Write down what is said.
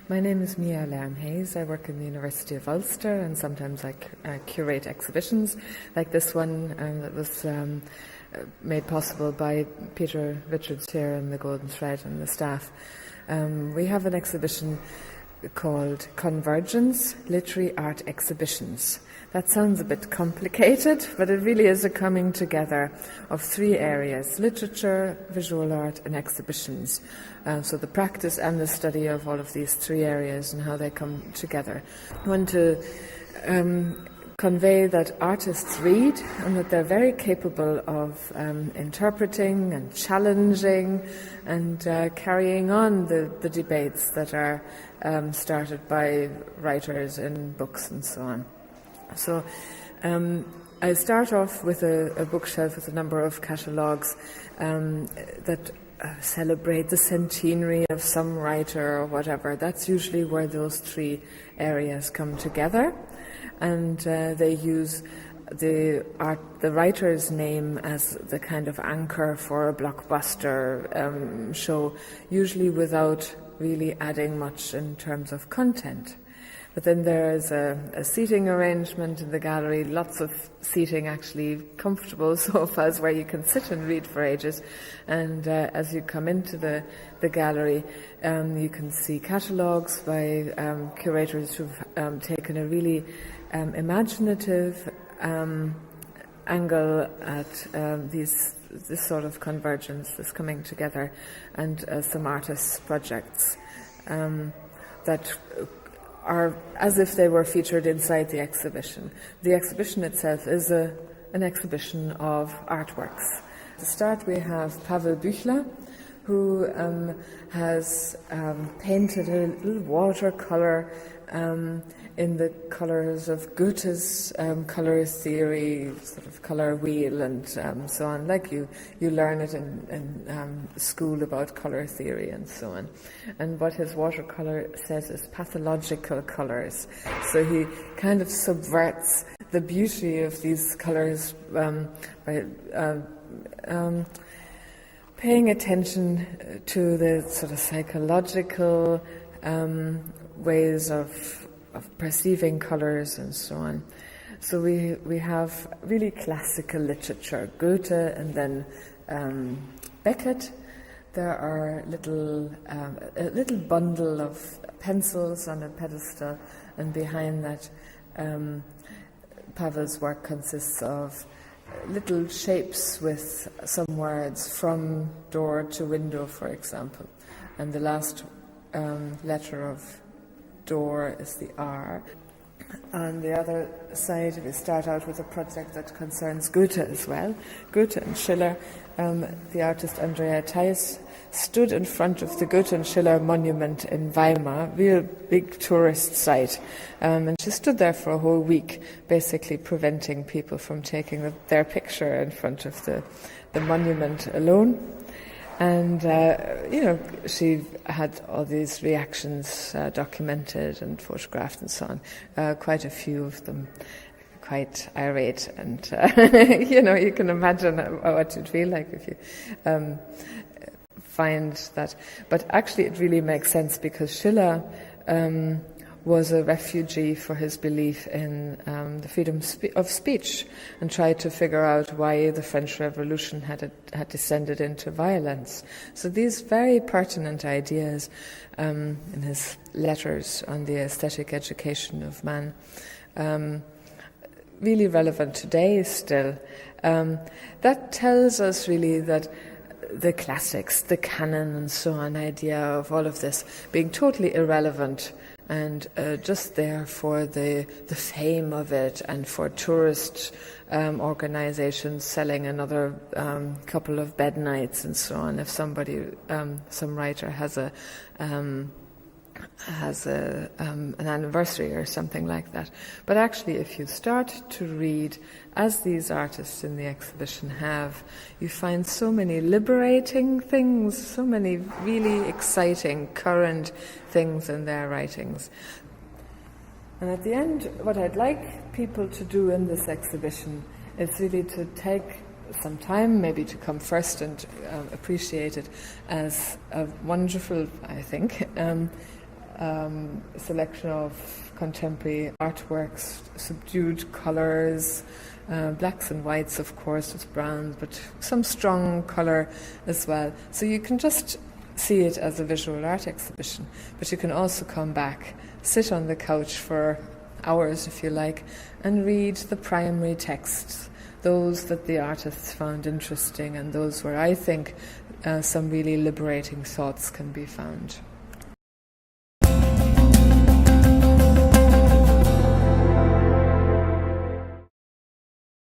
My name is Mia Lamb-Hayes. I work in the University of Ulster, and sometimes I curate exhibitions like this one that was made possible by Peter Richards here in the Golden Thread and the staff. We have an exhibition called Convergence, Literary Art Exhibitions. That sounds a bit complicated, but it really is a coming together of three areas: literature, visual art, and exhibitions. So the practice and the study of all of these three areas and how they come together. I want to convey that artists read and that they're very capable of interpreting and challenging and carrying on the debates that are started by writers in books and so on. So I start off with a bookshelf with a number of catalogues that celebrate the centenary of some writer or whatever. That's usually where those three areas come together. And they use the writer's name as the kind of anchor for a blockbuster show, usually without really adding much in terms of content. But then there is a seating arrangement in the gallery, lots of seating, actually comfortable sofas where you can sit and read for ages. And as you come into the gallery, you can see catalogues by curators who've taken a really imaginative angle at this sort of convergence, this coming together, and some artists' projects that are as if they were featured inside the exhibition. The exhibition itself is an exhibition of artworks. At the start we have Pavel Büchler, who has painted a little watercolour in the colours of Goethe's colour theory, sort of colour wheel, and so on. Like you learn it in school about colour theory and so on. And what his watercolour says is pathological colours. So he kind of subverts the beauty of these colours by paying attention to the sort of psychological ways of perceiving colours and so on. So we have really classical literature, Goethe and then Beckett. There are a little bundle of pencils on a pedestal, and behind that Pavel's work consists of little shapes with some words, from door to window, for example. And the last letter of door is the R. On the other side, we start out with a project that concerns Goethe as well. Goethe and Schiller. The artist Andrea Theis stood in front of the Goethe and Schiller monument in Weimar, real big tourist site. And she stood there for a whole week, basically preventing people from taking their picture in front of the monument alone. And, she had all these reactions documented and photographed and so on, quite a few of them quite irate. And, you can imagine what you'd feel like if you find that. But actually it really makes sense, because Schiller was a refugee for his belief in the freedom of speech, and tried to figure out why the French Revolution had descended into violence. So these very pertinent ideas in his letters on the aesthetic education of man, really relevant today still. That tells us really that the classics, the canon and so on, idea of all of this being totally irrelevant and just there for the fame of it, and for tourist organizations selling another couple of bed nights and so on. If somebody, some writer has an anniversary or something like that. But actually, if you start to read, as these artists in the exhibition have, you find so many liberating things, so many really exciting, current things in their writings. And at the end, what I'd like people to do in this exhibition is really to take some time, maybe to come first and appreciate it as a wonderful, I think, selection of contemporary artworks, subdued colours, blacks and whites, of course, with browns, but some strong colour as well. So you can just see it as a visual art exhibition, but you can also come back, sit on the couch for hours, if you like, and read the primary texts, those that the artists found interesting and those where I think some really liberating thoughts can be found.